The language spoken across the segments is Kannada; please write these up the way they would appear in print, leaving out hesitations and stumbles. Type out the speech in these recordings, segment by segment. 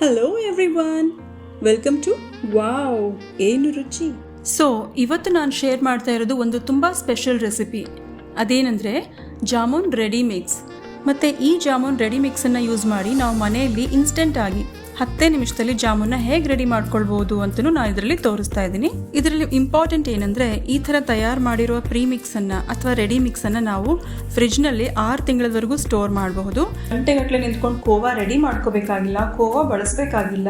Hello everyone, welcome to wow ಏನು ರುಚಿ. ಸೊ ಇವತ್ತು ನಾನು ಶೇರ್ ಮಾಡ್ತಾ ಇರೋದು ಒಂದು ತುಂಬ ಸ್ಪೆಷಲ್ ರೆಸಿಪಿ. ಅದೇನೆಂದರೆ ಜಾಮೂನ್ ರೆಡಿಮಿಕ್ಸ್. ಮತ್ತು ಈ ಜಾಮೂನ್ ರೆಡಿಮಿಕ್ಸನ್ನು ಯೂಸ್ ಮಾಡಿ ನಾವು ಮನೆಯಲ್ಲಿ ಇನ್ಸ್ಟೆಂಟ್ ಆಗಿ 10 ನಿಮಿಷದಲ್ಲಿ ಜಾಮೂನ್ನ ಹೇಗೆ ರೆಡಿ ಮಾಡ್ಕೊಳ್ಬೋದು ಅಂತಲೂ ನಾನು ಇದರಲ್ಲಿ ತೋರಿಸ್ತಾ ಇದ್ದೀನಿ. ಇದರಲ್ಲಿ ಇಂಪಾರ್ಟೆಂಟ್ ಏನಂದರೆ ಈ ಥರ ತಯಾರು ಮಾಡಿರುವ ಪ್ರೀಮಿಕ್ಸನ್ನು ಅಥವಾ ರೆಡಿಮಿಕ್ಸನ್ನು ನಾವು ಫ್ರಿಜ್ನಲ್ಲಿ 6 ತಿಂಗಳವರೆಗೂ ಸ್ಟೋರ್ ಮಾಡಬಹುದು. ಗಂಟೆಗಟ್ಟಲೆ ನಿಂತ್ಕೊಂಡು ಕೋವಾ ರೆಡಿ ಮಾಡ್ಕೋಬೇಕಾಗಿಲ್ಲ, ಕೋವಾ ಬಳಸಬೇಕಾಗಿಲ್ಲ,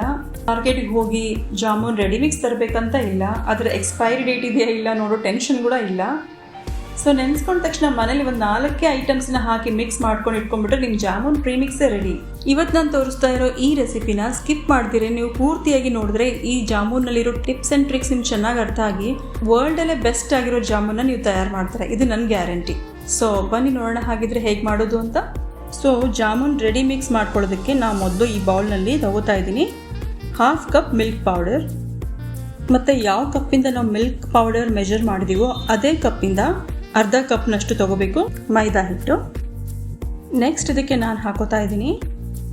ಮಾರ್ಕೆಟಿಗೆ ಹೋಗಿ ಜಾಮೂನ್ ರೆಡಿಮಿಕ್ಸ್ ತರಬೇಕಂತ ಇಲ್ಲ, ಅದರ ಎಕ್ಸ್ಪೈರಿ ಡೇಟ್ ಇದೆಯಾ ಇಲ್ಲ ನೋಡೋ ಟೆನ್ಷನ್ ಕೂಡ ಇಲ್ಲ. ಸೊ ನೆನೆಸ್ಕೊಂಡ ತಕ್ಷಣ ಮನೇಲಿ ಒಂದು 4 ಐಟಮ್ಸ್ನ ಹಾಕಿ ಮಿಕ್ಸ್ ಮಾಡ್ಕೊಂಡು ಇಟ್ಕೊಂಡ್ಬಿಟ್ರೆ ನಿಮ್ಮ ಜಾಮೂನ್ ಪ್ರೀಮಿಕ್ಸೇ ರೆಡಿ. ಇವತ್ತು ನಾನು ತೋರಿಸ್ತಾ ಇರೋ ಈ ರೆಸಿಪಿನ ಸ್ಕಿಪ್ ಮಾಡ್ತೀರಿ ನೀವು ಪೂರ್ತಿಯಾಗಿ ನೋಡಿದ್ರೆ ಈ ಜಾಮೂನ್ನಲ್ಲಿರೋ ಟಿಪ್ಸ್ ಆ್ಯಂಡ್ ಟ್ರಿಕ್ಸ್ ನಿಮ್ಗೆ ಚೆನ್ನಾಗಿ ಅರ್ಥ ಆಗಿ ವರ್ಲ್ಡಲ್ಲೇ ಬೆಸ್ಟ್ ಆಗಿರೋ ಜಾಮೂನ್ನ ನೀವು ತಯಾರು ಮಾಡ್ತಾರೆ, ಇದು ನನ್ನ ಗ್ಯಾರಂಟಿ. ಸೊ ಬನ್ನಿ ನೋಡೋಣ ಹಾಗಿದ್ರೆ ಹೇಗೆ ಮಾಡೋದು ಅಂತ. ಸೊ ಜಾಮೂನ್ ರೆಡಿ ಮಿಕ್ಸ್ ಮಾಡ್ಕೊಳ್ಳೋದಕ್ಕೆ ನಾವು ಮೊದಲು ಈ ಬೌಲ್ನಲ್ಲಿ ತಗೋತಾ ಇದ್ದೀನಿ 1/2 ಕಪ್ ಮಿಲ್ಕ್ ಪೌಡರ್. ಮತ್ತು ಯಾವ ಕಪ್ಪಿಂದ ನಾವು ಮಿಲ್ಕ್ ಪೌಡರ್ ಮೆಜರ್ ಮಾಡಿದೀವೋ ಅದೇ ಕಪ್ಪಿಂದ 1/2 ಕಪ್ನಷ್ಟು ತಗೋಬೇಕು ಮೈದಾ ಹಿಟ್ಟು. ನೆಕ್ಸ್ಟ್ ಇದಕ್ಕೆ ನಾನು ಹಾಕೋತಾ ಇದ್ದೀನಿ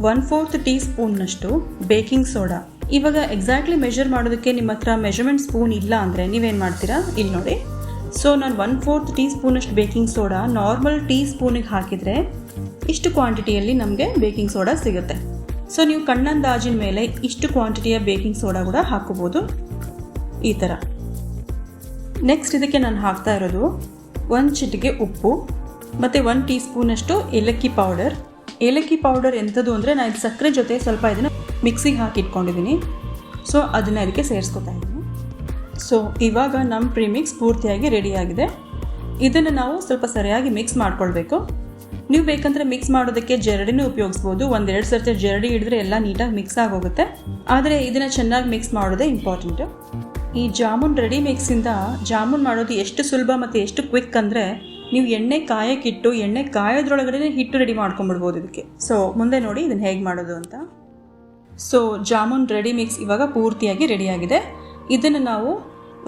1/4 ಟೀ ಸ್ಪೂನ್ನಷ್ಟು ಬೇಕಿಂಗ್ ಸೋಡಾ. ಇವಾಗ ಎಕ್ಸಾಕ್ಟ್ಲಿ ಮೆಜರ್ ಮಾಡೋದಕ್ಕೆ ನಿಮ್ಮ ಹತ್ರ ಮೆಜರ್ಮೆಂಟ್ ಸ್ಪೂನ್ ಇಲ್ಲ ಅಂದರೆ ನೀವೇನು ಮಾಡ್ತೀರಾ, ಇಲ್ಲಿ ನೋಡಿ. ಸೊ ನಾನು 1/4 ಟೀ ಸ್ಪೂನಷ್ಟು ಬೇಕಿಂಗ್ ಸೋಡಾ ನಾರ್ಮಲ್ ಟೀ ಸ್ಪೂನಿಗೆ ಹಾಕಿದರೆ ಇಷ್ಟು ಕ್ವಾಂಟಿಟಿಯಲ್ಲಿ ನಮಗೆ ಬೇಕಿಂಗ್ ಸೋಡಾ ಸಿಗುತ್ತೆ. ಸೊ ನೀವು ಕಣ್ಣಂದಾಜಿನ ಮೇಲೆ ಇಷ್ಟು ಕ್ವಾಂಟಿಟಿಯ ಬೇಕಿಂಗ್ ಸೋಡಾ ಕೂಡ ಹಾಕೋಬೋದು ಈ ಥರ. ನೆಕ್ಸ್ಟ್ ಇದಕ್ಕೆ ನಾನು ಹಾಕ್ತಾ ಇರೋದು 1 ಚಿಟಿಕೆ ಉಪ್ಪು ಮತ್ತು 1 ಟೀ ಸ್ಪೂನಷ್ಟು ಏಲಕ್ಕಿ ಪೌಡರ್. ಏಲಕ್ಕಿ ಪೌಡರ್ ಎಂಥದ್ದು ಅಂದರೆ ನಾನು ಇದು ಸಕ್ಕರೆ ಜೊತೆ ಸ್ವಲ್ಪ ಇದನ್ನು ಮಿಕ್ಸಿಗೆ ಹಾಕಿ ಇಟ್ಕೊಂಡಿದ್ದೀನಿ. ಸೊ ಅದನ್ನು ಇದಕ್ಕೆ ಸೇರಿಸ್ಕೊತಾ ಇದ್ದೀನಿ. ಸೊ ಇವಾಗ ನಮ್ಮ ಪ್ರೀಮಿಕ್ಸ್ ಪೂರ್ತಿಯಾಗಿ ರೆಡಿಯಾಗಿದೆ. ಇದನ್ನು ನಾವು ಸ್ವಲ್ಪ ಸರಿಯಾಗಿ ಮಿಕ್ಸ್ ಮಾಡ್ಕೊಳ್ಬೇಕು. ನೀವು ಬೇಕಂದರೆ ಮಿಕ್ಸ್ ಮಾಡೋದಕ್ಕೆ ಜರಡಿನೂ ಉಪಯೋಗಿಸ್ಬೋದು. 1-2 ಸರ್ತಿ ಜರಡಿ ಹಿಡಿದ್ರೆ ಎಲ್ಲ ನೀಟಾಗಿ ಮಿಕ್ಸ್ ಆಗೋಗುತ್ತೆ. ಆದರೆ ಇದನ್ನು ಚೆನ್ನಾಗಿ ಮಿಕ್ಸ್ ಮಾಡೋದೇ ಇಂಪಾರ್ಟೆಂಟು. ಈ ಜಾಮೂನ್ ರೆಡಿ ಮಿಕ್ಸಿಂದ ಜಾಮೂನ್ ಮಾಡೋದು ಎಷ್ಟು ಸುಲಭ ಮತ್ತು ಎಷ್ಟು ಕ್ವಿಕ್ ಅಂದರೆ ನೀವು ಎಣ್ಣೆ ಕಾಯಕ್ಕಿಟ್ಟು ಎಣ್ಣೆ ಕಾಯೋದ್ರೊಳಗಡೆ ಹಿಟ್ಟು ರೆಡಿ ಮಾಡ್ಕೊಂಡ್ಬಿಡ್ಬೋದು ಇದಕ್ಕೆ. ಸೊ ಮುಂದೆ ನೋಡಿ ಇದನ್ನು ಹೇಗೆ ಮಾಡೋದು ಅಂತ. ಸೊ ಜಾಮೂನ್ ರೆಡಿ ಮಿಕ್ಸ್ ಇವಾಗ ಪೂರ್ತಿಯಾಗಿ ರೆಡಿಯಾಗಿದೆ. ಇದನ್ನು ನಾವು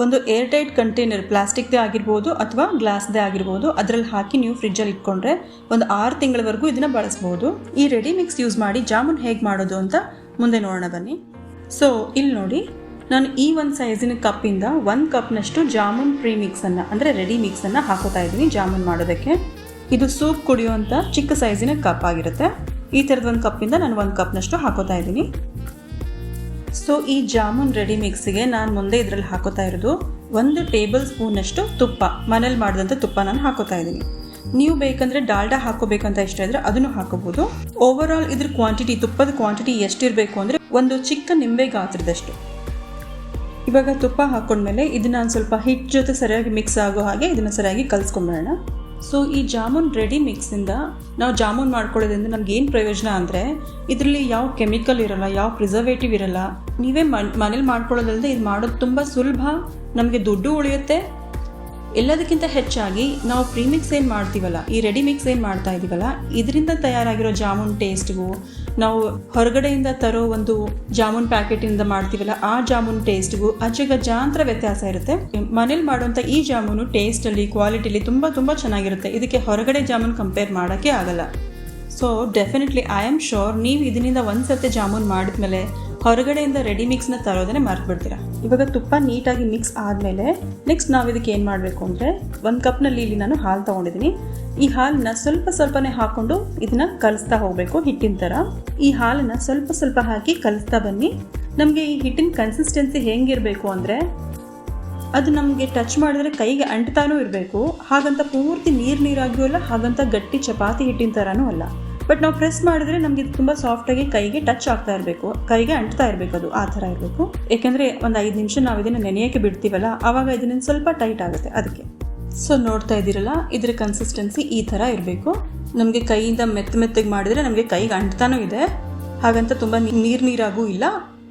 ಒಂದು ಏರ್ ಟೈಟ್ ಕಂಟೈನರ್, ಪ್ಲಾಸ್ಟಿಕ್ದೇ ಆಗಿರ್ಬೋದು ಅಥವಾ ಗ್ಲಾಸ್ದೇ ಆಗಿರ್ಬೋದು, ಅದರಲ್ಲಿ ಹಾಕಿ ನೀವು ಫ್ರಿಜ್ಜಲ್ಲಿ ಇಟ್ಕೊಂಡ್ರೆ ಒಂದು 6 ತಿಂಗಳವರೆಗೂ ಇದನ್ನು ಬಳಸ್ಬೋದು. ಈ ರೆಡಿ ಮಿಕ್ಸ್ ಯೂಸ್ ಮಾಡಿ ಜಾಮೂನ್ ಹೇಗೆ ಮಾಡೋದು ಅಂತ ಮುಂದೆ ನೋಡೋಣ ಬನ್ನಿ. ಸೊ ಇಲ್ಲಿ ನೋಡಿ, ನಾನು ಈ ಒಂದು ಸೈಜಿನ ಕಪ್ಪಿಂದ 1 ಕಪ್ನಷ್ಟು ಜಾಮೂನ್ ಪ್ರೀಮಿಕ್ಸನ್ನು ಅಂದರೆ ರೆಡಿ ಮಿಕ್ಸನ್ನು ಹಾಕೋತಾ ಇದ್ದೀನಿ ಜಾಮೂನ್ ಮಾಡೋದಕ್ಕೆ. ಇದು ಸೂಪ್ ಕುಡಿಯುವಂಥ ಚಿಕ್ಕ ಸೈಜಿನ ಕಪ್ ಆಗಿರುತ್ತೆ. ಈ ಥರದ 1 ಕಪ್ಪಿಂದ ನಾನು 1 ಕಪ್ನಷ್ಟು ಹಾಕೋತಾ ಇದ್ದೀನಿ. ಸೊ ಈ ಜಾಮೂನ್ ರೆಡಿ ಮಿಕ್ಸಿಗೆ ನಾನು ಮುಂದೆ ಇದರಲ್ಲಿ ಹಾಕೋತಾ ಇರೋದು 1 ಟೇಬಲ್ ಸ್ಪೂನಷ್ಟು ತುಪ್ಪ, ಮನೇಲಿ ಮಾಡಿದಂಥ ತುಪ್ಪ ನಾನು ಹಾಕೋತಾ ಇದ್ದೀನಿ. ನೀವು ಬೇಕಂದರೆ ಡಾಲ್ಡಾ ಹಾಕೋಬೇಕಂತ ಇಷ್ಟ ಇದ್ದರೆ ಅದನ್ನು ಹಾಕೋಬೋದು. ಓವರ್ ಆಲ್ ಇದ್ರ ಕ್ವಾಂಟಿಟಿ, ತುಪ್ಪದ ಕ್ವಾಂಟಿಟಿ ಎಷ್ಟಿರಬೇಕು ಅಂದರೆ ಒಂದು ಚಿಕ್ಕ ನಿಂಬೆ ಗಾತ್ರದಷ್ಟು. ಇವಾಗ ತುಪ್ಪ ಹಾಕೊಂಡ್ಮೇಲೆ ಇದನ್ನ ನಾನು ಸ್ವಲ್ಪ ಹಿಟ್ಟು ಜೊತೆ ಸರಿಯಾಗಿ ಮಿಕ್ಸ್ ಆಗೋ ಹಾಗೆ ಇದನ್ನು ಸರಿಯಾಗಿ ಕಲಿಸ್ಕೊಂಬಿಡೋಣ. ಸೊ ಈ ಜಾಮೂನ್ ರೆಡಿ ಮಿಕ್ಸಿಂದ ನಾವು ಜಾಮೂನ್ ಮಾಡ್ಕೊಳ್ಳೋದ್ರಿಂದ ನಮ್ಗೆ ಏನು ಪ್ರಯೋಜನ ಅಂದರೆ ಇದರಲ್ಲಿ ಯಾವ ಕೆಮಿಕಲ್ ಇರೋಲ್ಲ, ಯಾವ ಪ್ರಿಸರ್ವೇಟಿವ್ ಇರೋಲ್ಲ. ನೀವೇ ಮನೇಲಿ ಮಾಡ್ಕೊಳ್ಳೋದ್ರಿಂದ ಇದು ಮಾಡೋದು ತುಂಬ ಸುಲಭ, ನಮಗೆ ದುಡ್ಡು ಉಳಿಯುತ್ತೆ. ಎಲ್ಲದಕ್ಕಿಂತ ಹೆಚ್ಚಾಗಿ ನಾವು ಪ್ರೀಮಿಕ್ಸ್ ಏನು ಮಾಡ್ತೀವಲ್ಲ, ಈ ರೆಡಿ ಮಿಕ್ಸ್ ಏನು ಮಾಡ್ತಾ ಇದ್ದೀವಲ್ಲ, ಇದರಿಂದ ತಯಾರಾಗಿರೋ ಜಾಮೂನ್ ಟೇಸ್ಟ್ಗೂ ನಾವು ಹೊರಗಡೆಯಿಂದ ತರೋ ಒಂದು ಜಾಮೂನ್ ಪ್ಯಾಕೆಟಿಂದ ಮಾಡ್ತೀವಲ್ಲ ಆ ಜಾಮೂನ್ ಟೇಸ್ಟ್ಗೂ ಅಜಗಜಾಂತರ ವ್ಯತ್ಯಾಸ ಇರುತ್ತೆ. ಮನೇಲಿ ಮಾಡುವಂಥ ಈ ಜಾಮೂನು ಟೇಸ್ಟಲ್ಲಿ, ಕ್ವಾಲಿಟಿಲಿ ತುಂಬ ತುಂಬ ಚೆನ್ನಾಗಿರುತ್ತೆ. ಇದಕ್ಕೆ ಹೊರಗಡೆ ಜಾಮೂನ್ ಕಂಪೇರ್ ಮಾಡೋಕ್ಕೆ ಆಗಲ್ಲ. So definitely I am sure ನೀವು ಇದರಿಂದ ಒಂದು ಸರ್ತಿ ಜಾಮೂನ್ ಮಾಡಿದ್ಮೇಲೆ ಹೊರಗಡೆಯಿಂದ ರೆಡಿ ಮಿಕ್ಸ್ನ ತರೋದನ್ನೇ ಮರ್ತ್ಬಿಡ್ತೀರಾ. ಇವಾಗ ತುಪ್ಪ ನೀಟಾಗಿ ಮಿಕ್ಸ್ ಆದಮೇಲೆ ನೆಕ್ಸ್ಟ್ ನಾವು ಇದಕ್ಕೆ ಏನು ಮಾಡಬೇಕು ಅಂದರೆ 1 ಕಪ್ನಲ್ಲಿ ಇಲ್ಲಿ ನಾನು ಹಾಲು ತೊಗೊಂಡಿದ್ದೀನಿ. ಈ ಹಾಲನ್ನ ಸ್ವಲ್ಪನೇ ಹಾಕ್ಕೊಂಡು ಇದನ್ನು ಕಲಿಸ್ತಾ ಹೋಗಬೇಕು ಹಿಟ್ಟಿನ ಥರ. ಈ ಹಾಲನ್ನು ಸ್ವಲ್ಪ ಹಾಕಿ ಕಲಿಸ್ತಾ ಬನ್ನಿ. ನಮಗೆ ಈ ಹಿಟ್ಟಿನ ಕನ್ಸಿಸ್ಟೆನ್ಸಿ ಹೆಂಗಿರಬೇಕು ಅಂದರೆ ಅದು ನಮಗೆ ಟಚ್ ಮಾಡಿದ್ರೆ ಕೈಗೆ ಅಂಟ್ತಾನೂ ಇರಬೇಕು. ಹಾಗಂತ ಪೂರ್ತಿ ನೀರಾಗಿಯೂ ಅಲ್ಲ, ಹಾಗಂತ ಗಟ್ಟಿ ಚಪಾತಿ ಹಿಟ್ಟಿನ ಥರನೂ ಅಲ್ಲ. ಬಟ್ ನಾವು ಪ್ರೆಸ್ ಮಾಡಿದ್ರೆ ನಮಗೆ ಇದು ತುಂಬ ಸಾಫ್ಟಾಗಿ ಕೈಗೆ ಟಚ್ ಆಗ್ತಾ ಇರಬೇಕು, ಕೈಗೆ ಅಂಟ್ತಾ ಇರಬೇಕು, ಅದು ಆ ಥರ ಇರಬೇಕು. ಯಾಕೆಂದರೆ ಒಂದು 5 ನಿಮಿಷ ನಾವು ಇದನ್ನು ನೆನೆಯೋಕ್ಕೆ ಬಿಡ್ತೀವಲ್ಲ, ಆವಾಗ ಇದನ್ನು ಸ್ವಲ್ಪ ಟೈಟ್ ಆಗುತ್ತೆ ಅದಕ್ಕೆ. ಸೊ ನೋಡ್ತಾ ಇದ್ದೀರಲ್ಲ, ಇದರ ಕನ್ಸಿಸ್ಟೆನ್ಸಿ ಈ ಥರ ಇರಬೇಕು. ನಮಗೆ ಕೈಯಿಂದ ಮೆತ್ತಗೆ ಮಾಡಿದರೆ ನಮಗೆ ಕೈಗೆ ಅಂಟ್ತಾನೂ ಇದೆ, ಹಾಗಂತ ತುಂಬ ನೀರಾಗೂ ಇಲ್ಲ,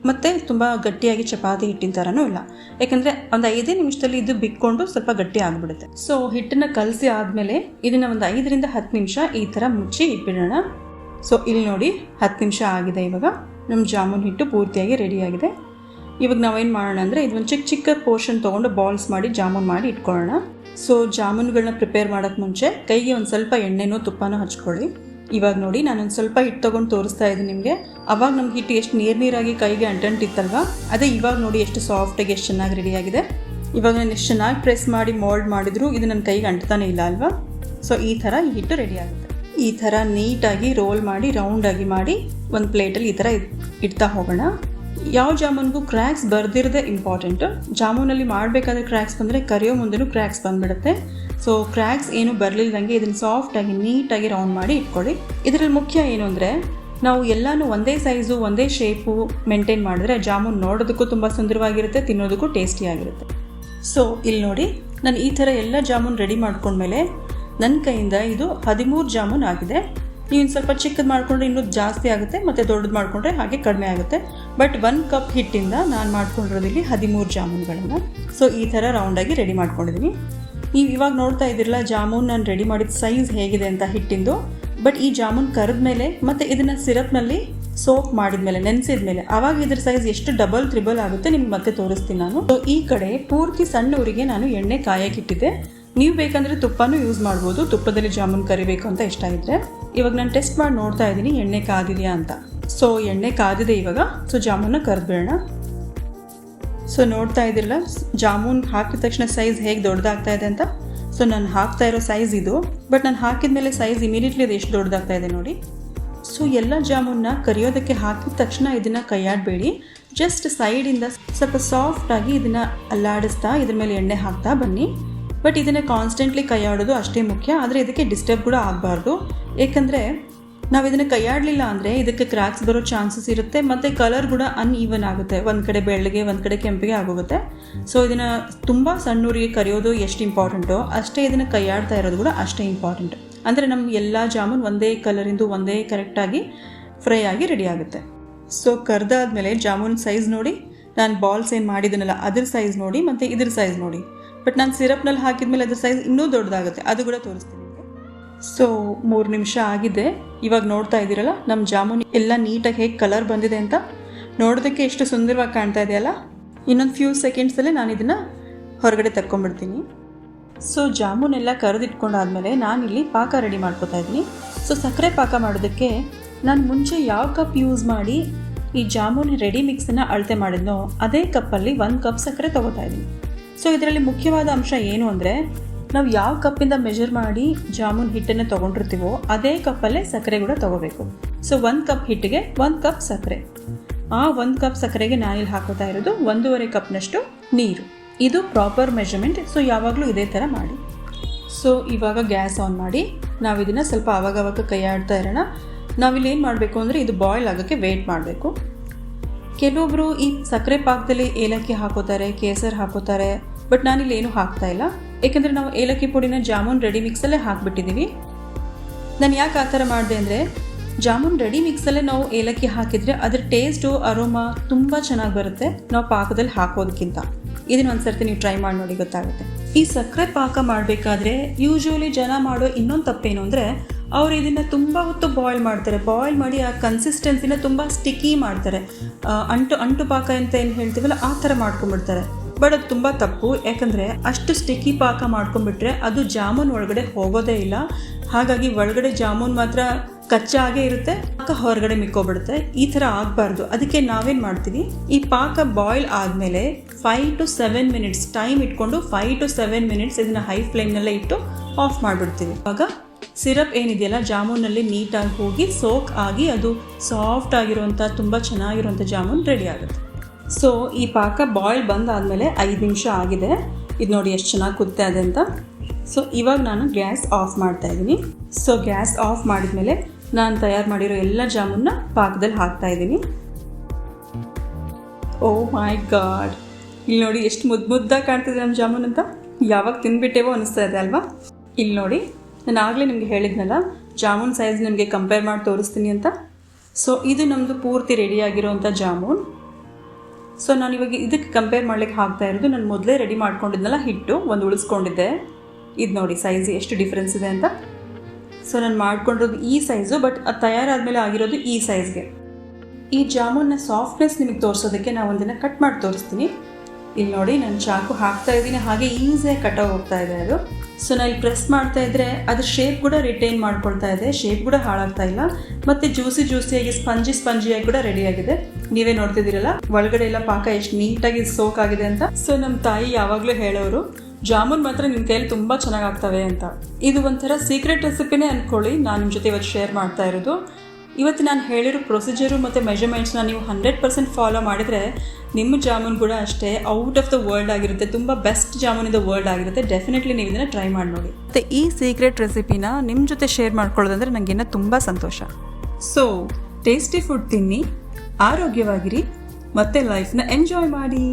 ಮತ್ತು ತುಂಬ ಗಟ್ಟಿಯಾಗಿ ಚಪಾತಿ ಹಿಟ್ಟಿನ ಥರನೂ ಇಲ್ಲ. ಯಾಕೆಂದರೆ ಒಂದು 5 ನಿಮಿಷದಲ್ಲಿ ಇದು ಬಿಕ್ಕೊಂಡು ಸ್ವಲ್ಪ ಗಟ್ಟಿ ಆಗಿಬಿಡುತ್ತೆ. ಸೊ ಹಿಟ್ಟನ್ನು ಕಲಸಿ ಆದಮೇಲೆ ಇದನ್ನು ಒಂದು 5ರಿಂದ 10 ನಿಮಿಷ ಈ ಥರ ಮುಚ್ಚಿ ಇಟ್ಬಿಡೋಣ. ಸೊ ಇಲ್ಲಿ ನೋಡಿ 10 ನಿಮಿಷ ಆಗಿದೆ. ಇವಾಗ ನಮ್ಮ ಜಾಮೂನ್ ಹಿಟ್ಟು ಪೂರ್ತಿಯಾಗಿ ರೆಡಿಯಾಗಿದೆ. ಇವಾಗ ನಾವೇನು ಮಾಡೋಣ ಅಂದರೆ ಇದೊಂದು ಚಿಕ್ಕ ಪೋರ್ಷನ್ ತೊಗೊಂಡು ಬಾಲ್ಸ್ ಮಾಡಿ ಜಾಮೂನ್ ಮಾಡಿ ಇಟ್ಕೊಳ್ಳೋಣ. ಸೊ ಜಾಮೂನ್ಗಳನ್ನ ಪ್ರಿಪೇರ್ ಮಾಡೋಕ್ಕೆ ಮುಂಚೆ ಕೈಗೆ ಒಂದು ಸ್ವಲ್ಪ ಎಣ್ಣೆನೋ ತುಪ್ಪನೋ ಹಚ್ಕೊಳ್ಳಿ. ಇವಾಗ ನೋಡಿ ನಾನೊಂದು ಸ್ವಲ್ಪ ಹಿಟ್ಟು ತೊಗೊಂಡು ತೋರಿಸ್ತಾ ಇದ್ದೀನಿ ನಿಮಗೆ. ಅವಾಗ ನಮ್ಗೆ ಹಿಟ್ಟು ಎಷ್ಟು ನೀರಾಗಿ ಕೈಗೆ ಅಂಟಂಟಿತ್ತಲ್ವ, ಅದೇ ಇವಾಗ ನೋಡಿ ಎಷ್ಟು ಸಾಫ್ಟಾಗಿ ಎಷ್ಟು ಚೆನ್ನಾಗಿ ರೆಡಿಯಾಗಿದೆ. ಇವಾಗ ನಾನು ಎಷ್ಟು ಚೆನ್ನಾಗಿ ಪ್ರೆಸ್ ಮಾಡಿ ಮೋಲ್ಡ್ ಮಾಡಿದ್ರು ಇದು ನನ್ನ ಕೈಗೆ ಅಂಟ್ತಾನೆ ಇಲ್ಲ ಅಲ್ವಾ. ಸೊ ಈ ಥರ ಈ ಹಿಟ್ಟು ರೆಡಿ ಆಗುತ್ತೆ. ಈ ಥರ ನೀಟಾಗಿ ರೋಲ್ ಮಾಡಿ ರೌಂಡಾಗಿ ಮಾಡಿ ಒಂದು ಪ್ಲೇಟಲ್ಲಿ ಈ ಥರ ಇಡ್ತಾ ಹೋಗೋಣ. ಯಾವ ಜಾಮೂನ್ಗೂ ಕ್ರ್ಯಾಕ್ಸ್ ಬರ್ದಿರೋದೇ ಇಂಪಾರ್ಟೆಂಟು. ಜಾಮೂನಲ್ಲಿ ಮಾಡಬೇಕಾದ್ರೆ ಕ್ರ್ಯಾಕ್ಸ್ ಬಂದರೆ ಕರಿಯೋ ಮುಂದೆನೂ ಕ್ರ್ಯಾಕ್ಸ್ ಬಂದುಬಿಡುತ್ತೆ. ಸೊ ಕ್ರ್ಯಾಕ್ಸ್ ಏನು ಬರಲಿಲ್ಲದಂಗೆ ಇದನ್ನು ಸಾಫ್ಟಾಗಿ ನೀಟಾಗಿ ರೌಂಡ್ ಮಾಡಿ ಇಟ್ಕೊಳ್ಳಿ. ಇದರಲ್ಲಿ ಮುಖ್ಯ ಏನು ಅಂದರೆ ನಾವು ಎಲ್ಲನೂ ಒಂದೇ ಸೈಜು ಒಂದೇ ಶೇಪು ಮೇಂಟೈನ್ ಮಾಡಿದ್ರೆ ಜಾಮೂನ್ ನೋಡೋದಕ್ಕೂ ತುಂಬ ಸುಂದರವಾಗಿರುತ್ತೆ, ತಿನ್ನೋದಕ್ಕೂ ಟೇಸ್ಟಿಯಾಗಿರುತ್ತೆ. ಸೊ ಇಲ್ಲಿ ನೋಡಿ ನಾನು ಈ ಥರ ಎಲ್ಲ ಜಾಮೂನ್ ರೆಡಿ ಮಾಡ್ಕೊಂಡ್ಮೇಲೆ ನನ್ನ ಕೈಯಿಂದ ಇದು 13 ಜಾಮೂನ್ ಆಗಿದೆ. ನೀವು ಸ್ವಲ್ಪ ಚಿಕ್ಕದು ಮಾಡಿಕೊಂಡ್ರೆ ಇನ್ನೂ ಜಾಸ್ತಿ ಆಗುತ್ತೆ, ಮತ್ತು ದೊಡ್ಡದು ಮಾಡಿಕೊಂಡ್ರೆ ಹಾಗೆ ಕಡಿಮೆ ಆಗುತ್ತೆ. ಬಟ್ 1 ಕಪ್ ಹಿಟ್ಟಿಂದ ನಾನು ಮಾಡ್ಕೊಂಡಿರೋದಿಲ್ಲಿ 13 ಜಾಮೂನ್ಗಳನ್ನು. ಸೊ ಈ ಥರ ರೌಂಡಾಗಿ ರೆಡಿ ಮಾಡ್ಕೊಂಡಿದ್ದೀನಿ. ನೀವು ಇವಾಗ ನೋಡ್ತಾ ಇದ್ದೀರಲ್ಲ ಜಾಮೂನ್ ನಾನು ರೆಡಿ ಮಾಡಿದ ಸೈಜ್ ಹೇಗಿದೆ ಅಂತ ಹಿಟ್ಟಿಂದು. ಬಟ್ ಈ ಜಾಮೂನ್ ಕರೆದ ಮೇಲೆ ಮತ್ತು ಇದನ್ನು ಸಿರಪ್ನಲ್ಲಿ ಸೋಪ್ ಮಾಡಿದ್ಮೇಲೆ ನೆನೆಸಿದ ಮೇಲೆ ಆವಾಗ ಇದ್ರ ಸೈಜ್ ಎಷ್ಟು ಡಬಲ್ ತ್ರಿಬಲ್ ಆಗುತ್ತೆ ನಿಮ್ಗೆ ಮತ್ತೆ ತೋರಿಸ್ತೀನಿ ನಾನು. ಸೊ ಈ ಕಡೆ ಪೂರ್ತಿ ಸಣ್ಣ ಊರಿಗೆ ನಾನು ಎಣ್ಣೆ ಕಾಯಕ್ಕಿಟ್ಟಿದ್ದೆ. ನೀವು ಬೇಕಂದರೆ ತುಪ್ಪನೂ ಯೂಸ್ ಮಾಡ್ಬೋದು, ತುಪ್ಪದಲ್ಲಿ ಜಾಮೂನ್ ಕರಿಬೇಕು ಅಂತ ಇಷ್ಟ ಇದ್ದರೆ. ಇವಾಗ ನಾನು ಟೆಸ್ಟ್ ಮಾಡಿ ನೋಡ್ತಾ ಇದ್ದೀನಿ ಎಣ್ಣೆ ಕಾದಿದೆಯಾ ಅಂತ. ಸೊ ಎಣ್ಣೆ ಕಾದಿದೆ ಇವಾಗ. ಸೊ ಜಾಮೂನ್ನ ಕರೆದ್ಬಿಡೋಣ. ಸೊ ನೋಡ್ತಾ ಇದ್ದೀರಲ್ಲ ಜಾಮೂನ್ ಹಾಕಿದ ತಕ್ಷಣ ಸೈಜ್ ಹೇಗೆ ದೊಡ್ಡದಾಗ್ತಾ ಇದೆ ಅಂತ. ಸೊ ನಾನು ಹಾಕ್ತಾ ಇರೋ ಸೈಜ್ ಇದು, ಬಟ್ ನಾನು ಹಾಕಿದ ಮೇಲೆ ಸೈಜ್ ಇಮಿಡಿಯೇಟ್ಲಿ ಅದು ಎಷ್ಟು ದೊಡ್ಡದಾಗ್ತಾ ಇದೆ ನೋಡಿ. ಸೊ ಎಲ್ಲ ಜಾಮೂನ್ನ ಕರಿಯೋದಕ್ಕೆ ಹಾಕಿದ ತಕ್ಷಣ ಇದನ್ನು ಕೈಯಾಡಬೇಡಿ. ಜಸ್ಟ್ ಸೈಡಿಂದ ಸ್ವಲ್ಪ ಸಾಫ್ಟಾಗಿ ಇದನ್ನು ಅಲ್ಲಾಡಿಸ್ತಾ ಇದ್ರ ಮೇಲೆ ಎಣ್ಣೆ ಹಾಕ್ತಾ ಬನ್ನಿ. ಬಟ್ ಇದನ್ನು ಕಾನ್ಸ್ಟೆಂಟ್ಲಿ ಕೈಯಾಡೋದು ಅಷ್ಟೇ ಮುಖ್ಯ. ಆದರೆ ಇದಕ್ಕೆ ಡಿಸ್ಟರ್ಬ್ ಕೂಡ ಆಗಬಾರ್ದು. ಏಕೆಂದರೆ ನಾವು ಇದನ್ನು ಕೈಯಾಡಲಿಲ್ಲ ಅಂದರೆ ಇದಕ್ಕೆ ಕ್ರ್ಯಾಕ್ಸ್ ಬರೋ ಚಾನ್ಸಸ್ ಇರುತ್ತೆ, ಮತ್ತು ಕಲರ್ ಕೂಡ ಅನ್ಈವನ್ ಆಗುತ್ತೆ. ಒಂದು ಕಡೆ ಬೆಳ್ಳಗೆ ಒಂದು ಕಡೆ ಕೆಂಪಿಗೆ ಆಗೋಗುತ್ತೆ. ಸೊ ಇದನ್ನು ತುಂಬ ಸಣ್ಣೂರಿಗೆ ಕರಿಯೋದು ಎಷ್ಟು ಇಂಪಾರ್ಟೆಂಟೋ ಅಷ್ಟೇ ಇದನ್ನು ಕೈಯಾಡ್ತಾ ಇರೋದು ಕೂಡ ಅಷ್ಟೇ ಇಂಪಾರ್ಟೆಂಟ್. ಅಂದರೆ ನಮ್ಮ ಎಲ್ಲ ಜಾಮೂನ್ ಒಂದೇ ಕಲರಿಂದು ಒಂದೇ ಕರೆಕ್ಟಾಗಿ ಫ್ರೈ ಆಗಿ ರೆಡಿ ಆಗುತ್ತೆ. ಸೊ ಕರ್ದಾದ್ಮೇಲೆ ಜಾಮೂನ್ ಸೈಜ್ ನೋಡಿ, ನಾನು ಬಾಲ್ಸ್ ಏನು ಮಾಡಿದ್ದೀನಲ್ಲ ಅದ್ರ ಸೈಜ್ ನೋಡಿ ಮತ್ತು ಇದ್ರ ಸೈಜ್ ನೋಡಿ. ಬಟ್ ನಾನು ಸಿರಪ್ನಲ್ಲಿ ಹಾಕಿದ್ಮೇಲೆ ಅದ್ರ ಸೈಜ್ ಇನ್ನೂ ದೊಡ್ಡದಾಗುತ್ತೆ, ಅದು ಕೂಡ ತೋರಿಸ್ತೀನಿ ನಿಮಗೆ. ಸೊ 3 ನಿಮಿಷ ಆಗಿದೆ. ಇವಾಗ ನೋಡ್ತಾ ಇದ್ದೀರಲ್ಲ ನಮ್ಮ ಜಾಮೂನ್ ಎಲ್ಲ ನೀಟಾಗಿ ಹೇಗೆ ಕಲರ್ ಬಂದಿದೆ ಅಂತ. ನೋಡೋದಕ್ಕೆ ಎಷ್ಟು ಸುಂದರವಾಗಿ ಕಾಣ್ತಾ ಇದೆಯಲ್ಲ. ಇನ್ನೊಂದು ಫ್ಯೂ ಸೆಕೆಂಡ್ಸಲ್ಲೇ ನಾನು ಇದನ್ನು ಹೊರಗಡೆ ತಕ್ಕೊಂಬಿಡ್ತೀನಿ. ಸೊ ಜಾಮೂನ್ ಎಲ್ಲ ಕರೆದಿಟ್ಕೊಂಡಾದ್ಮೇಲೆ ನಾನಿಲ್ಲಿ ಪಾಕ ರೆಡಿ ಮಾಡ್ಕೊತಾ ಇದ್ದೀನಿ. ಸೊ ಸಕ್ಕರೆ ಪಾಕ ಮಾಡೋದಕ್ಕೆ ನಾನು ಮುಂಚೆ ಯಾವ ಕಪ್ ಯೂಸ್ ಮಾಡಿ ಈ ಜಾಮೂನ್ ರೆಡಿ ಮಿಕ್ಸನ್ನು ಅಳತೆ ಮಾಡಿದ್ನೋ ಅದೇ ಕಪ್ಪಲ್ಲಿ 1 ಕಪ್ ಸಕ್ಕರೆ ತೊಗೋತಾ ಇದ್ದೀನಿ. ಸೊ ಇದರಲ್ಲಿ ಮುಖ್ಯವಾದ ಅಂಶ ಏನು ಅಂದರೆ ನಾವು ಯಾವ ಕಪ್ಪಿಂದ ಮೆಜರ್ ಮಾಡಿ ಜಾಮೂನ್ ಹಿಟ್ಟನ್ನು ತೊಗೊಂಡಿರ್ತೀವೋ ಅದೇ ಕಪ್ಪಲ್ಲೇ ಸಕ್ಕರೆ ಕೂಡ ತೊಗೋಬೇಕು. ಸೊ 1 ಕಪ್ ಹಿಟ್ಟಿಗೆ 1 ಕಪ್ ಸಕ್ಕರೆ. ಆ 1 ಕಪ್ ಸಕ್ಕರೆಗೆ ನಾನಿಲ್ಲಿ ಹಾಕೋತಾ ಇರೋದು 1.5 ಕಪ್ನಷ್ಟು ನೀರು. ಇದು ಪ್ರಾಪರ್ ಮೆಜರ್ಮೆಂಟ್. ಸೊ ಯಾವಾಗಲೂ ಇದೇ ಥರ ಮಾಡಿ. ಸೊ ಇವಾಗ ಗ್ಯಾಸ್ ಆನ್ ಮಾಡಿ ನಾವು ಇದನ್ನು ಸ್ವಲ್ಪ ಆವಾಗವಾಗ ಕೈ ಆಡ್ತಾ ಇರೋಣ. ನಾವಿಲ್ಲಿ ಏನು ಮಾಡಬೇಕು ಅಂದರೆ ಇದು ಬಾಯ್ಲ್ ಆಗೋಕ್ಕೆ ವೇಟ್ ಮಾಡಬೇಕು. ಕೆಲವೊಬ್ಬರು ಈ ಸಕ್ಕರೆ ಪಾಕದಲ್ಲಿ ಏಲಕ್ಕಿ ಹಾಕೋತಾರೆ, ಕೇಸರ್ ಹಾಕೋತಾರೆ. ಬಟ್ ನಾನಿಲ್ಲಿ ಏನೂ ಹಾಕ್ತಾ ಇಲ್ಲ, ಏಕೆಂದರೆ ನಾವು ಏಲಕ್ಕಿ ಪುಡಿನ ಜಾಮೂನ್ ರೆಡಿ ಮಿಕ್ಸಲ್ಲೇ ಹಾಕಿಬಿಟ್ಟಿದ್ದೀವಿ. ನಾನು ಯಾಕೆ ಆ ಥರ ಮಾಡಿದೆ ಅಂದರೆ ಜಾಮೂನ್ ರೆಡಿ ಮಿಕ್ಸಲ್ಲೇ ನಾವು ಏಲಕ್ಕಿ ಹಾಕಿದರೆ ಅದ್ರ ಟೇಸ್ಟು ಅರೋಮಾ ತುಂಬ ಚೆನ್ನಾಗಿ ಬರುತ್ತೆ ನಾವು ಪಾಕದಲ್ಲಿ ಹಾಕೋದಕ್ಕಿಂತ. ಇದನ್ನ ಒಂದ್ಸರ್ತಿ ನೀವು ಟ್ರೈ ಮಾಡಿ ನೋಡಿ, ಗೊತ್ತಾಗುತ್ತೆ. ಈ ಸಕ್ಕರೆ ಪಾಕ ಮಾಡಬೇಕಾದ್ರೆ ಯೂಶ್ವಲಿ ಜನ ಮಾಡೋ ಇನ್ನೊಂದು ತಪ್ಪೇನು ಅಂದರೆ ಅವ್ರು ಇದನ್ನು ತುಂಬ ಹೊತ್ತು ಬಾಯ್ಲ್ ಮಾಡ್ತಾರೆ. ಬಾಯ್ಲ್ ಮಾಡಿ ಆ ಕನ್ಸಿಸ್ಟೆನ್ಸಿನ ತುಂಬ ಸ್ಟಿಕ್ಕಿ ಮಾಡ್ತಾರೆ. ಅಂಟು ಪಾಕ ಅಂತ ಏನು ಹೇಳ್ತೀವಲ್ಲ ಆ ಥರ ಮಾಡ್ಕೊಂಡ್ಬಿಡ್ತಾರೆ. ಬಟ್ ಅದು ತುಂಬ ತಪ್ಪು. ಯಾಕಂದರೆ ಅಷ್ಟು ಸ್ಟಿಕ್ಕಿ ಪಾಕ ಮಾಡ್ಕೊಂಡ್ಬಿಟ್ರೆ ಅದು ಜಾಮೂನ್ ಒಳಗಡೆ ಹೋಗೋದೇ ಇಲ್ಲ. ಹಾಗಾಗಿ ಒಳಗಡೆ ಜಾಮೂನ್ ಮಾತ್ರ ಕಚ್ಚಾಗೇ ಇರುತ್ತೆ, ಪಾಕ ಹೊರಗಡೆ ಮಿಕ್ಕೋಬಿಡುತ್ತೆ. ಈ ಥರ ಆಗಬಾರ್ದು. ಅದಕ್ಕೆ ನಾವೇನು ಮಾಡ್ತೀವಿ, ಈ ಪಾಕ ಬಾಯ್ಲ್ ಆದಮೇಲೆ 5 to 7 ಮಿನಿಟ್ಸ್ ಟೈಮ್ ಇಟ್ಕೊಂಡು 5 to 7 ಮಿನಿಟ್ಸ್ ಇದನ್ನು ಹೈ ಫ್ಲೇಮ್ನಲ್ಲೇ ಇಟ್ಟು ಆಫ್ ಮಾಡಿಬಿಡ್ತೀವಿ. ಆವಾಗ ಸಿರಪ್ ಏನಿದೆಯಲ್ಲ ಜಾಮೂನಲ್ಲಿ ನೀಟಾಗಿ ಹೋಗಿ ಸೋಕ್ ಆಗಿ ಅದು ಸಾಫ್ಟ್ ಆಗಿರುವಂಥ ತುಂಬ ಚೆನ್ನಾಗಿರುವಂಥ ಜಾಮೂನ್ ರೆಡಿ ಆಗುತ್ತೆ. ಸೊ ಈ ಪಾಕ ಬಾಯ್ಲ್ ಬಂದಾದಮೇಲೆ 5 ನಿಮಿಷ ಆಗಿದೆ. ಇದು ನೋಡಿ ಎಷ್ಟು ಚೆನ್ನಾಗಿ ಕುದ್ತಾ ಇದೆ ಅಂತ. ಸೊ ಇವಾಗ ನಾನು ಗ್ಯಾಸ್ ಆಫ್ ಮಾಡ್ತಾ ಇದ್ದೀನಿ. ಸೊ ಗ್ಯಾಸ್ ಆಫ್ ಮಾಡಿದ್ಮೇಲೆ ನಾನು ತಯಾರು ಮಾಡಿರೋ ಎಲ್ಲ ಜಾಮೂನ್ನ ಪಾಕದಲ್ಲಿ ಹಾಕ್ತಾ ಇದ್ದೀನಿ. ಓ ಮೈ ಗಾಡ್, ಇಲ್ಲಿ ನೋಡಿ ಎಷ್ಟು ಮುದ್ದಾಗಿ ಕಾಣ್ತಿದೆ ನಮ್ಮ ಜಾಮೂನ್ ಅಂತ. ಯಾವಾಗ ತಿಂದ್ಬಿಟ್ಟೇವೋ ಅನಿಸ್ತಾ ಇದೆ ಅಲ್ವಾ. ಇಲ್ಲಿ ನೋಡಿ ನಾನು ಆಗಲೇ ನಿಮಗೆ ಹೇಳಿದ್ನಲ್ಲ ಜಾಮೂನ್ ಸೈಜ್ ನಿಮಗೆ ಕಂಪೇರ್ ಮಾಡಿ ತೋರಿಸ್ತೀನಿ ಅಂತ. ಸೊ ಇದು ನಮ್ಮದು ಪೂರ್ತಿ ರೆಡಿಯಾಗಿರೋವಂಥ ಜಾಮೂನ್. ಸೊ ನಾನು ಇವಾಗ ಇದಕ್ಕೆ ಕಂಪೇರ್ ಮಾಡ್ಲಿಕ್ಕೆ ಹಾಕ್ತಾ ಇರೋದು ನಾನು ಮೊದಲೇ ರೆಡಿ ಮಾಡ್ಕೊಂಡಿದ್ನಲ್ಲ ಹಿಟ್ಟು ಒಂದು ಉಳಿಸ್ಕೊಂಡಿದ್ದೆ. ಇದು ನೋಡಿ ಸೈಜ್ ಎಷ್ಟು ಡಿಫ್ರೆನ್ಸ್ ಇದೆ ಅಂತ. ಸೊ ನಾನು ಮಾಡ್ಕೊಂಡಿರೋದು ಈ ಸೈಜು, ಬಟ್ ಅದು ತಯಾರಾದಮೇಲೆ ಆಗಿರೋದು ಈ ಸೈಜ್ಗೆ. ಈ ಜಾಮೂನ್ನ ಸಾಫ್ಟ್ನೆಸ್ ನಿಮಗೆ ತೋರಿಸೋದಕ್ಕೆ ನಾವು ಒಂದನ್ನು ಕಟ್ ಮಾಡಿ ತೋರಿಸ್ತೀನಿ. ಇಲ್ಲಿ ನೋಡಿ ನಾನು ಚಾಕು ಹಾಕ್ತಾ ಇದ್ದೀನಿ, ಹಾಗೆ ಈಸಿಯಾಗಿ ಕಟಾಗಿ ಹೋಗ್ತಾ ಇದೆ ಅದು. ಸೊ ನಾನು ಇಲ್ಲಿ ಪ್ರೆಸ್ ಮಾಡ್ತಾ ಇದ್ರೆ ಅದ್ರ ಶೇಪ್ ಕೂಡ ರಿಟೈನ್ ಮಾಡ್ಕೊಳ್ತಾ ಇದೆ, ಶೇಪ್ ಕೂಡ ಹಾಳಾಗ್ತಾ ಇಲ್ಲ, ಮತ್ತು ಜ್ಯೂಸಿಯಾಗಿ ಸ್ಪಂಜಿಯಾಗಿ ಕೂಡ ರೆಡಿ ಆಗಿದೆ. ನೀವೇ ನೋಡ್ತಿದ್ದೀರಲ್ಲ ಒಳಗಡೆ ಎಲ್ಲ ಪಾಕ ಎಷ್ಟು ನೀಟಾಗಿ ಸೋಕ್ ಆಗಿದೆ ಅಂತ. ಸೊ ನಮ್ಮ ತಾಯಿ ಯಾವಾಗಲೂ ಹೇಳೋರು, ಜಾಮೂನ್ ಮಾತ್ರ ನಿಮ್ಮ ಕೈಯಲ್ಲಿ ತುಂಬ ಚೆನ್ನಾಗಿ ಆಗ್ತವೆ ಅಂತ. ಇದು ಒಂಥರ ಸೀಕ್ರೆಟ್ ರೆಸಿಪಿನೇ ಅಂದ್ಕೊಳ್ಳಿ ನಾನು ನಿಮ್ಮ ಜೊತೆ ಇವತ್ತು ಶೇರ್ ಮಾಡ್ತಾ ಇರೋದು. ಇವತ್ತು ನಾನು ಹೇಳಿರೋ ಪ್ರೊಸೀಜರು ಮತ್ತು ಮೆಜರ್ಮೆಂಟ್ಸ್ನ ನೀವು 100% ಫಾಲೋ ಮಾಡಿದರೆ ನಿಮ್ಮ ಜಾಮೂನ್ ಕೂಡ ಅಷ್ಟೇ ಔಟ್ ಆಫ್ ದ ವರ್ಲ್ಡ್ ಆಗಿರುತ್ತೆ, ತುಂಬ best jamun in the world ಆಗಿರುತ್ತೆ. ಡೆಫಿನೆಟ್ಲಿ ನೀವು ಇದನ್ನು ಟ್ರೈ ಮಾಡಿ ನೋಡಿ. ಮತ್ತು ಈ ಸೀಕ್ರೆಟ್ ರೆಸಿಪಿನ ನಿಮ್ಮ ಜೊತೆ ಶೇರ್ ಮಾಡ್ಕೊಳ್ಳೋದಂದರೆ ನನಗೇನೋ ತುಂಬ ಸಂತೋಷ. ಸೊ ಟೇಸ್ಟಿ ಫುಡ್ ತಿನ್ನಿ, ಆರೋಗ್ಯವಾಗಿರಿ, ಮತ್ತು ಲೈಫ್ನ ಎಂಜಾಯ್ ಮಾಡಿ.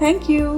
Thank you.